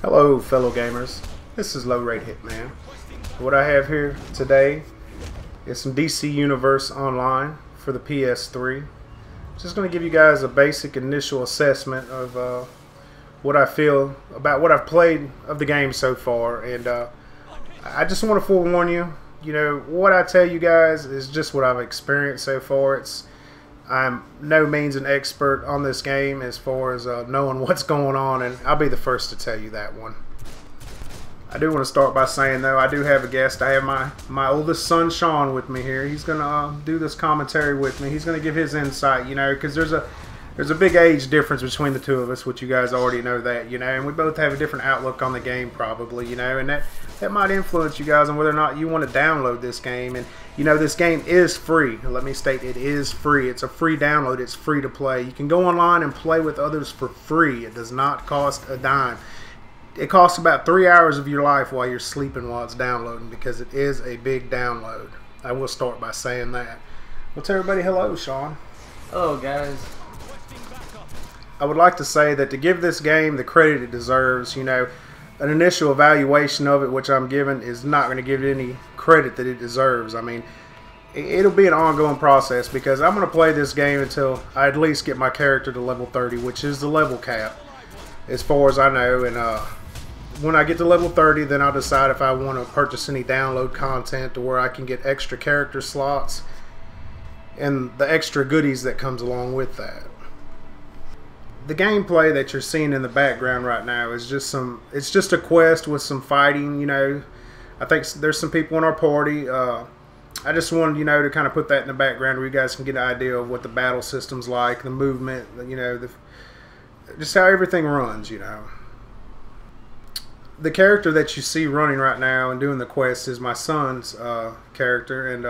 Hello fellow gamers, this is Low Rate Hitman. What I have here today is some DC Universe Online for the PS3. Just going to give you guys a basic initial assessment of what I feel about what I've played of the game so far, and I just want to forewarn you, what I tell you guys is just what I've experienced so far. I'm no means an expert on this game as far as knowing what's going on, and I'll be the first to tell you that one. I do want to start by saying, though, I do have a guest. I have my oldest son, Sean, with me here. He's going to do this commentary with me. He's going to give his insight, because there's a big age difference between the two of us, which you guys already know that, and we both have a different outlook on the game probably, and that might influence you guys on whether or not you want to download this game. And this game is free. Let me state, it is free. It's a free download. It's free to play. You can go online and play with others for free. It does not cost a dime. It costs about 3 hours of your life while you're sleeping while it's downloading, because it is a big download. I will start by saying that. Well, tell everybody hello, Sean. Hello, guys. I would like to say that to give this game the credit it deserves, an initial evaluation of it, which I'm giving, is not going to give it any credit that it deserves. I mean, it'll be an ongoing process, because I'm going to play this game until I at least get my character to level 30, which is the level cap, as far as I know. And when I get to level 30, then I'll decide if I want to purchase any download content to where I can get extra character slots and the extra goodies that comes along with that. The gameplay that you're seeing in the background right now is it's just a quest with some fighting. I think there's some people in our party. I just wanted, to kind of put that in the background where you guys can get an idea of what the battle system's like, the movement, just how everything runs, The character that you see running right now and doing the quest is my son's character, and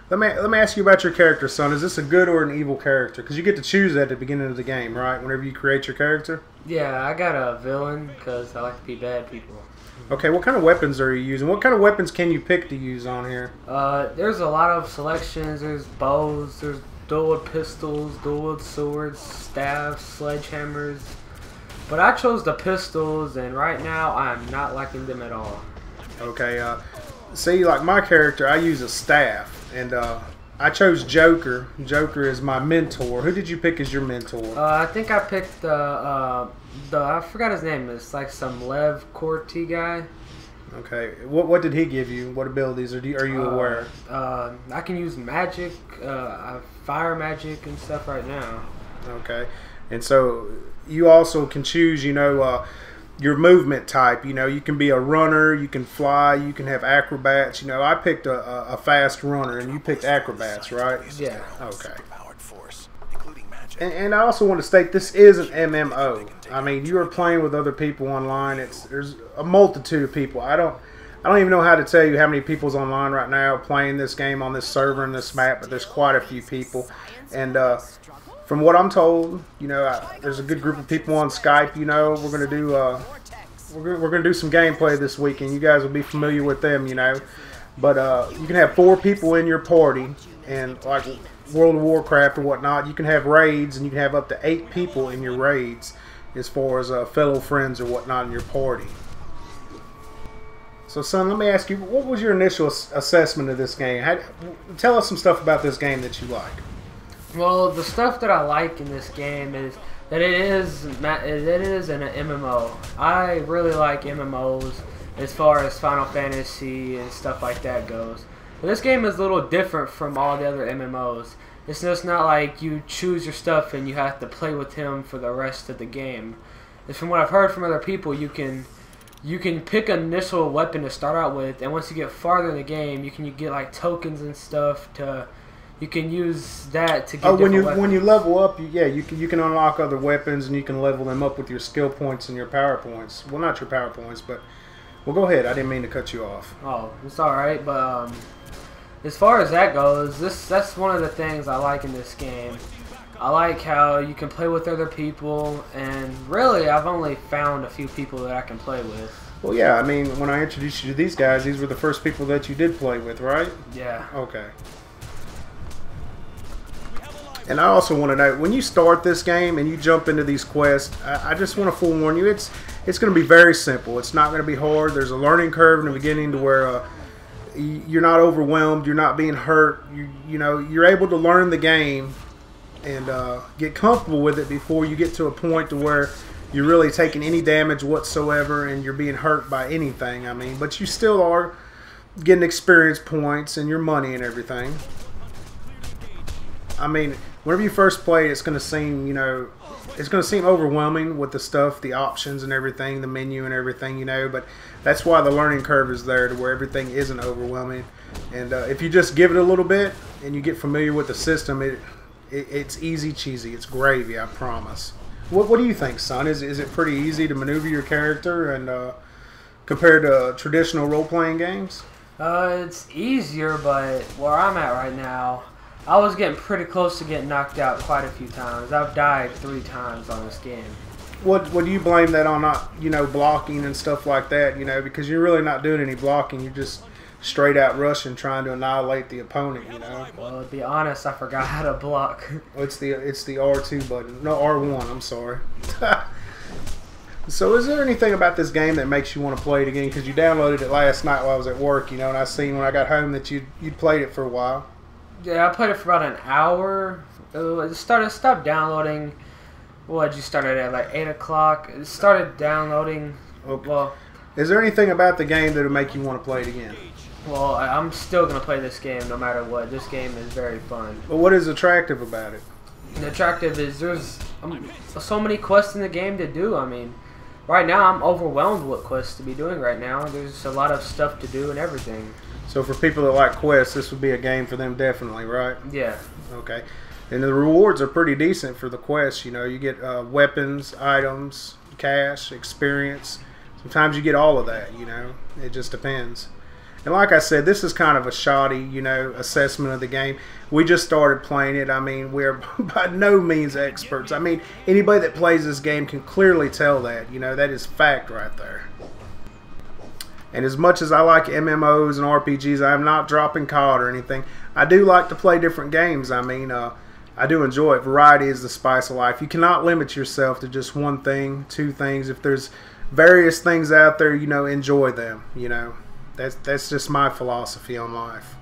let me ask you about your character, son. Is this a good or an evil character? Because you get to choose that at the beginning of the game, right? Whenever you create your character? Yeah, I got a villain because I like to be bad people. Okay, what kind of weapons are you using? What kind of weapons can you pick to use on here? There's a lot of selections. There's bows, there's dual pistols, dual swords, staffs, sledgehammers. But I chose the pistols, and right now I'm not liking them at all. Okay, see, like my character, I use a staff. And I chose Joker. Joker is my mentor. Who did you pick as your mentor? I think I picked I forgot his name. It's like some Lev Corti guy. Okay. What did he give you? What abilities are you aware? I can use magic, fire magic and stuff right now. Okay. And so you also can choose, your movement type. You can be a runner, you can fly, you can have acrobats. I picked a fast runner, and you picked acrobats, right? Yeah. Okay. And I also want to state, this is an MMO. I mean, you are playing with other people online. There's a multitude of people. I don't even know how to tell you how many people's online right now playing this game on this server and this map, but there's quite a few people. And from what I'm told, there's a good group of people on Skype. We're gonna do we're gonna do some gameplay this weekend. You guys will be familiar with them, But you can have 4 people in your party, and like World of Warcraft or whatnot, you can have raids, and you can have up to 8 people in your raids, as far as fellow friends or whatnot in your party. So, son, let me ask you, what was your initial assessment of this game? Tell us some stuff about this game that you like. Well, the stuff that I like in this game is that it is an MMO. I really like MMOs as far as Final Fantasy and stuff like that goes. But this game is a little different from all the other MMOs. It's just not like you choose your stuff and you have to play with him for the rest of the game. It's from what I've heard from other people, you can pick an initial weapon to start out with, and once you get farther in the game, you get like tokens and stuff to. You can use that to get when you level up, you can unlock other weapons, and you can level them up with your skill points and your power points. Well, not your power points, but go ahead. I didn't mean to cut you off. Oh, it's all right. But as far as that goes, that's one of the things I like in this game. I like how you can play with other people, and really, I've only found a few people that I can play with. Well, yeah. I mean, when I introduced you to these guys, these were the first people that you did play with, right? Yeah. Okay. And I also want to know, when you start this game and you jump into these quests, I just want to forewarn you, it's going to be very simple. It's not going to be hard. There's a learning curve in the beginning to where you're not overwhelmed. You're not being hurt. You know, you're able to learn the game and get comfortable with it before you get to a point to where you're really taking any damage whatsoever and you're being hurt by anything. I mean, but you still are getting experience points and your money and everything. I mean, whenever you first play, it's going to seem, you know, it's going to seem overwhelming with the stuff, the options and everything, the menu and everything, you know, but that's why the learning curve is there, to where everything isn't overwhelming. And if you just give it a little bit and you get familiar with the system, it's easy cheesy. It's gravy, I promise. What do you think, son? Is it pretty easy to maneuver your character and compared to traditional role-playing games? It's easier, but where I'm at right now, I was getting pretty close to getting knocked out quite a few times. I've died 3 times on this game. What do you blame that on? Not, you know, blocking and stuff like that, you know, because you're really not doing any blocking. You're just straight out rushing, trying to annihilate the opponent, you know. Well, to be honest, I forgot how to block. Well, it's the R2 button. No, R1, I'm sorry. So is there anything about this game that makes you want to play it again? Because you downloaded it last night while I was at work, you know, and I seen when I got home that you'd played it for a while. Yeah, I played it for about an hour. It stopped downloading. What, you started at like 8 o'clock? It started downloading. Okay. Well, is there anything about the game that would make you want to play it again? Well, I'm still going to play this game no matter what. This game is very fun. But what is attractive about it? The attractive is there's so many quests in the game to do. I mean, right now I'm overwhelmed with quests to be doing right now. There's a lot of stuff to do and everything. So for people that like quests, this would be a game for them definitely, right? Yeah. Okay. And the rewards are pretty decent for the quests. You know, you get weapons, items, cash, experience. Sometimes you get all of that, you know. It just depends. And like I said, this is kind of a shoddy, you know, assessment of the game. We just started playing it. I mean, we're by no means experts. I mean, anybody that plays this game can clearly tell that. You know, that is fact right there. And as much as I like MMOs and RPGs, I'm not dropping COD or anything. I do like to play different games. I mean, I do enjoy it. Variety is the spice of life. You cannot limit yourself to just one thing, 2 things. If there's various things out there, you know, enjoy them, you know. That's just my philosophy on life.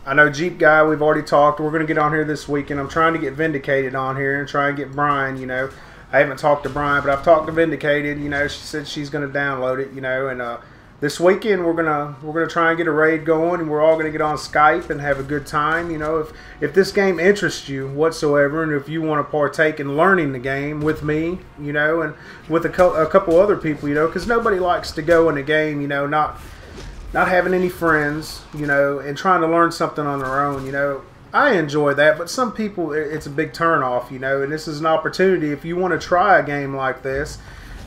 I know Jeep Guy, we've already talked. We're going to get on here this weekend. I'm trying to get Vindicated on here and try and get Brian, you know. I haven't talked to Brian, but I've talked to Vindicated. You know, she said she's going to download it, you know. And this weekend we're gonna try and get a raid going, and we're all going to get on Skype and have a good time. You know, if this game interests you whatsoever, and if you want to partake in learning the game with me, you know, and with a couple other people, you know, because nobody likes to go in a game, you know, not having any friends, you know, and trying to learn something on their own, you know. I enjoy that, but some people, it's a big turnoff, you know, and this is an opportunity. If you want to try a game like this,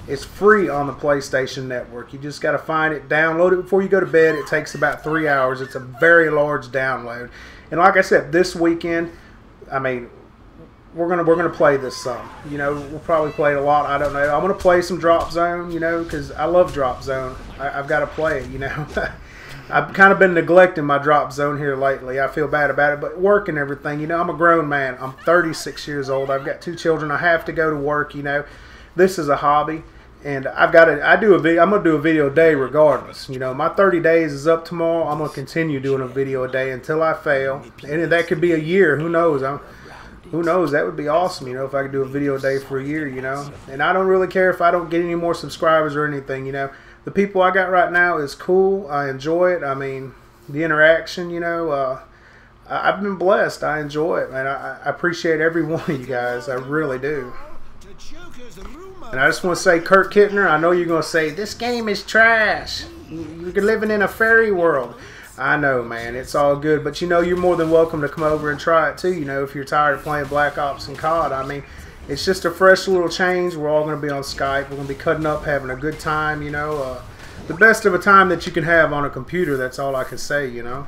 it's free on the PlayStation Network. You just got to find it, download it before you go to bed. It takes about 3 hours. It's a very large download. And like I said, this weekend, I mean, we're gonna play this some. You know, we'll probably play it a lot. I don't know. I'm gonna play some Drop Zone, you know, because I love Drop Zone. I've got to play it, you know. I've kind of been neglecting my Drop Zone here lately. I feel bad about it, but work and everything, you know, I'm a grown man. I'm 36 years old. I've got 2 children. I have to go to work, you know. This is a hobby, and I'm going to do a video a day regardless. You know, my 30 days is up tomorrow. I'm going to continue doing a video a day until I fail, and that could be a year. Who knows? Who knows? That would be awesome, you know, if I could do a video a day for a year, you know. And I don't really care if I don't get any more subscribers or anything, you know. The people I got right now is cool. I enjoy it. I mean, the interaction, you know, I've been blessed. I enjoy it, man. I appreciate every one of you guys. I really do. And I just want to say, Kurt Kittner, I know you're going to say, this game is trash. You're living in a fairy world. I know, man. It's all good. But, you know, you're more than welcome to come over and try it, too, you know, if you're tired of playing Black Ops and COD. I mean, it's just a fresh little change. We're all going to be on Skype. We're going to be cutting up, having a good time, you know. The best of a time that you can have on a computer, that's all I can say, you know.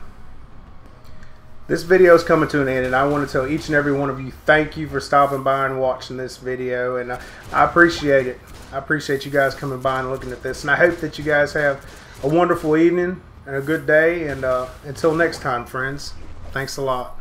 This video is coming to an end, and I want to tell each and every one of you thank you for stopping by and watching this video, and I appreciate it. I appreciate you guys coming by and looking at this, and I hope that you guys have a wonderful evening and a good day, and until next time, friends, thanks a lot.